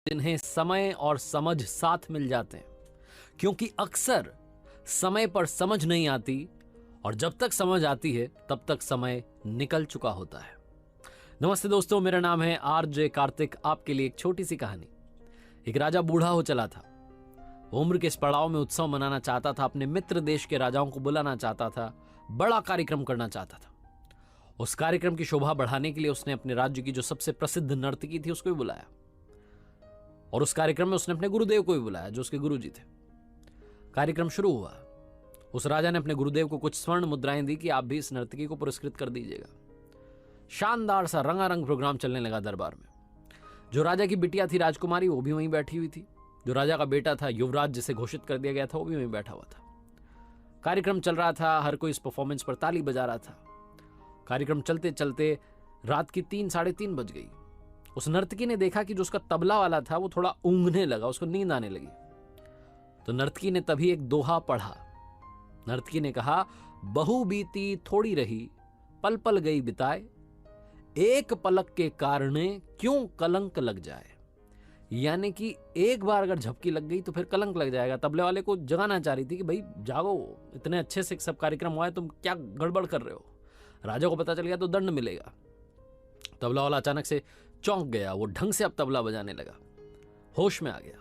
जिन्हें समय और समझ साथ मिल जाते हैं, क्योंकि अक्सर समय पर समझ नहीं आती और जब तक समझ आती है तब तक समय निकल चुका होता है। नमस्ते दोस्तों, मेरा नाम है आरजे कार्तिक। आपके लिए एक छोटी सी कहानी। एक राजा बूढ़ा हो चला था। वो उम्र के इस पड़ाव में उत्सव मनाना चाहता था, अपने मित्र देश के राजाओं को बुलाना चाहता था, बड़ा कार्यक्रम करना चाहता था। उस कार्यक्रम की शोभा बढ़ाने के लिए उसने अपने राज्य की जो सबसे प्रसिद्ध नर्तकी थी उसको भी बुलाया, और उस कार्यक्रम में उसने अपने गुरुदेव को भी बुलाया जो उसके गुरुजी थे। कार्यक्रम शुरू हुआ। उस राजा ने अपने गुरुदेव को कुछ स्वर्ण मुद्राएं दी कि आप भी इस नर्तकी को पुरस्कृत कर दीजिएगा। शानदार सा रंगारंग प्रोग्राम चलने लगा दरबार में। जो राजा की बिटिया थी राजकुमारी, वो भी वहीं बैठी हुई थी। जो राजा का बेटा था युवराज, जिसे घोषित कर दिया गया था, वो भी वहीं बैठा हुआ था। कार्यक्रम चल रहा था, हर कोई इस परफॉर्मेंस पर ताली बजा रहा था। कार्यक्रम चलते चलते रात की 3 साढ़े 3 बज गई। उस नर्तकी ने देखा कि जो उसका तबला वाला था वो थोड़ा ऊँघने लगा, उसको नींद आने लगी। तो नर्तकी ने तभी एक दोहा पढ़ा। नर्तकी ने कहा, बहु बीती थोड़ी रही, पल पल गई बिताए, एक पलक के कारणे क्यों कलंक लग जाए। यानी कि एक बार अगर झपकी लग गई तो फिर कलंक लग जाएगा। तबले वाले को जगाना चाह रही थी कि भाई जागो, इतने अच्छे से सब कार्यक्रम हुआ है, तुम क्या गड़बड़ कर रहे हो। राजा को पता चल गया तो दंड मिलेगा। तबला वाला अचानक से चौंक गया। वो ढंग से अब तबला बजाने लगा, होश में आ गया।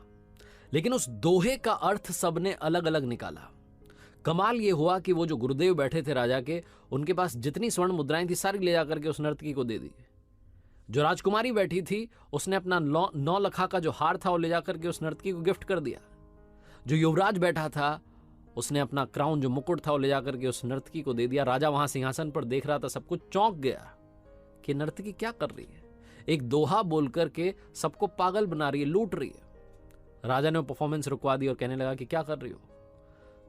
लेकिन उस दोहे का अर्थ सबने अलग अलग निकाला। कमाल ये हुआ कि वो जो गुरुदेव बैठे थे राजा के, उनके पास जितनी स्वर्ण मुद्राएं थी सारी ले जाकर के उस नर्तकी को दे दी। जो राजकुमारी बैठी थी उसने अपना 9 लखा का जो हार था वो ले जाकर के उस नर्तकी को गिफ्ट कर दिया। जो युवराज बैठा था उसने अपना क्राउन, जो मुकुट था, वो ले जाकर के उस नर्तकी को दे दिया। राजा वहां सिंहासन पर देख रहा था, सब कुछ चौंक गया कि नर्तकी क्या कर रही है। एक दोहा बोल करके सबको पागल बना रही है, लूट रही है। राजा ने परफॉर्मेंस रुकवा दी और कहने लगा कि क्या कर रही हो,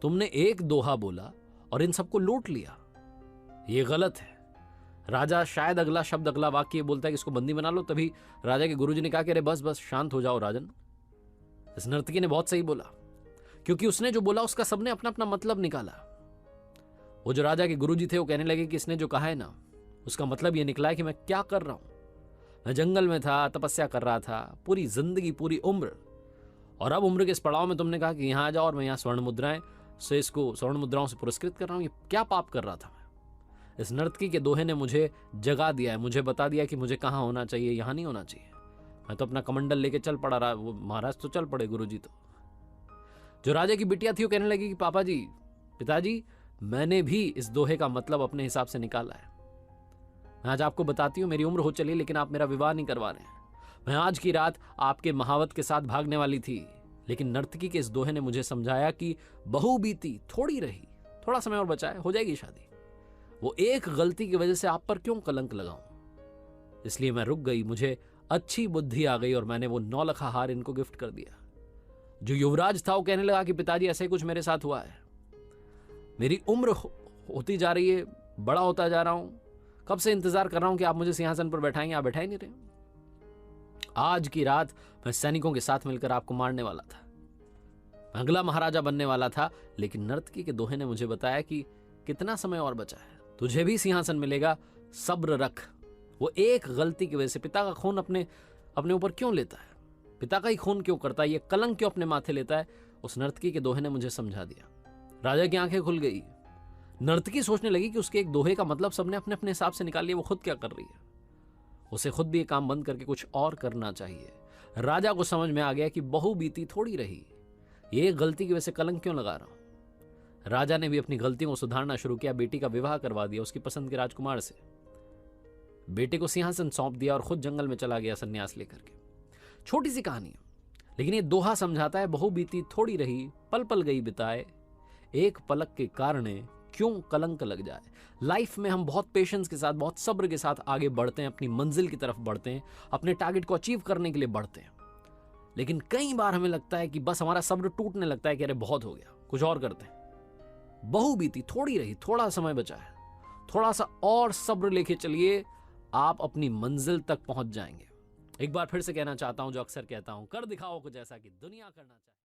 तुमने एक दोहा बोला और इन सबको लूट लिया, ये गलत है। राजा शायद अगला शब्द, अगला वाक्य बोलता है कि इसको बंदी बना लो। तभी राजा के गुरुजी ने कहा कि अरे बस बस शांत हो जाओ राजन, इस नर्तकी ने बहुत सही बोला, क्योंकि उसने जो बोला उसका सबने अपना अपना मतलब निकाला। वो जो राजा के गुरुजी थे वो कहने लगे कि इसने जो कहा है ना, उसका मतलब ये निकला है कि मैं क्या कर रहा हूं। मैं जंगल में था, तपस्या कर रहा था पूरी जिंदगी, पूरी उम्र, और अब उम्र के इस पड़ाव में तुमने कहा कि यहां आ जाओ और मैं यहां स्वर्ण मुद्राएं से, इसको स्वर्ण मुद्राओं से पुरस्कृत कर रहा हूं। ये क्या पाप कर रहा था मैं। इस नर्तकी के दोहे ने मुझे जगा दिया है, मुझे बता दिया कि मुझे कहां होना चाहिए, यहां नहीं होना चाहिए। मैं तो अपना कमंडल लेके चल पड़ा रहा, वो महाराज तो चल पड़े, गुरुजी तो। जो राजा की बिटिया थी वो कहने लगी कि पापा जी, पिताजी, मैंने भी इस दोहे का मतलब अपने हिसाब से निकाला है। मैं आज आपको बताती हूँ, मेरी उम्र हो चली लेकिन आप मेरा विवाह नहीं करवा रहे हैं। मैं आज की रात आपके महावत के साथ भागने वाली थी, लेकिन नर्तकी के इस दोहे ने मुझे समझाया कि बहु बीती थोड़ी रही, थोड़ा समय और बचा है, हो जाएगी शादी। वो एक गलती की वजह से आप पर क्यों कलंक लगाऊं। इसलिए मैं रुक गई, मुझे अच्छी बुद्धि आ गई और मैंने वो 9 लखा हार इनको गिफ्ट कर दिया। जो युवराज था वो कहने लगा कि पिताजी ऐसे कुछ मेरे साथ हुआ है, मेरी उम्र होती जा रही है, बड़ा होता जा रहा हूं, कब से इंतजार कर रहा हूं कि आप मुझे सिंहासन पर बैठाएंगे, आप बैठा ही नहीं रहे। आज की रात मैं सैनिकों के साथ मिलकर आपको मारने वाला था, मैं अगला महाराजा बनने वाला था, लेकिन नर्तकी के दोहे ने मुझे बताया कि कितना समय और बचा है, तुझे भी सिंहासन मिलेगा, सब्र रख। वो एक गलती की वजह से पिता का खून अपने ऊपर क्यों लेता है, पिता का ही खून क्यों करता है, ये कलंक क्यों अपने माथे लेता है। उस नर्तकी के दोहे ने मुझे समझा दिया। राजा की आंखें खुल गई। नर्तकी सोचने लगी कि उसके एक दोहे का मतलब सबने अपने अपने हिसाब से निकाल लिया, वो खुद क्या कर रही है। उसे खुद भी ये काम बंद करके कुछ और करना चाहिए। राजा को समझ में आ गया कि बहु बीती थोड़ी रही, ये गलती की वजह से कलंक क्यों लगा रहा हूं। राजा ने भी अपनी गलतियों को सुधारना शुरू किया। बेटी का विवाह करवा दिया उसकी पसंद के राजकुमार से, बेटे को सिंहासन सौंप दिया और खुद जंगल में चला गया संन्यास लेकर के। छोटी सी कहानी है, लेकिन ये दोहा समझाता है, बहु बीती थोड़ी रही, पल पल गई बिताए, एक पलक के कारणे क्यों कलंक लग जाए। लाइफ में हम बहुत पेशेंस के साथ, बहुत सब्र के साथ आगे बढ़ते हैं, अपनी मंजिल की तरफ बढ़ते हैं, अपने टारगेट को अचीव करने के लिए बढ़ते हैं। लेकिन कई बार हमें लगता है कि बस हमारा सब्र टूटने लगता है कि अरे बहुत हो गया, कुछ और करते हैं। बहु बीती थोड़ी रही, थोड़ा समय बचा है, थोड़ा सा और सब्र लेके चलिए, आप अपनी मंजिल तक पहुंच जाएंगे। एक बार फिर से कहना चाहता हूं जो अक्सर कहता हूं, कर दिखाओ कुछ ऐसा कि दुनिया करना चाहे।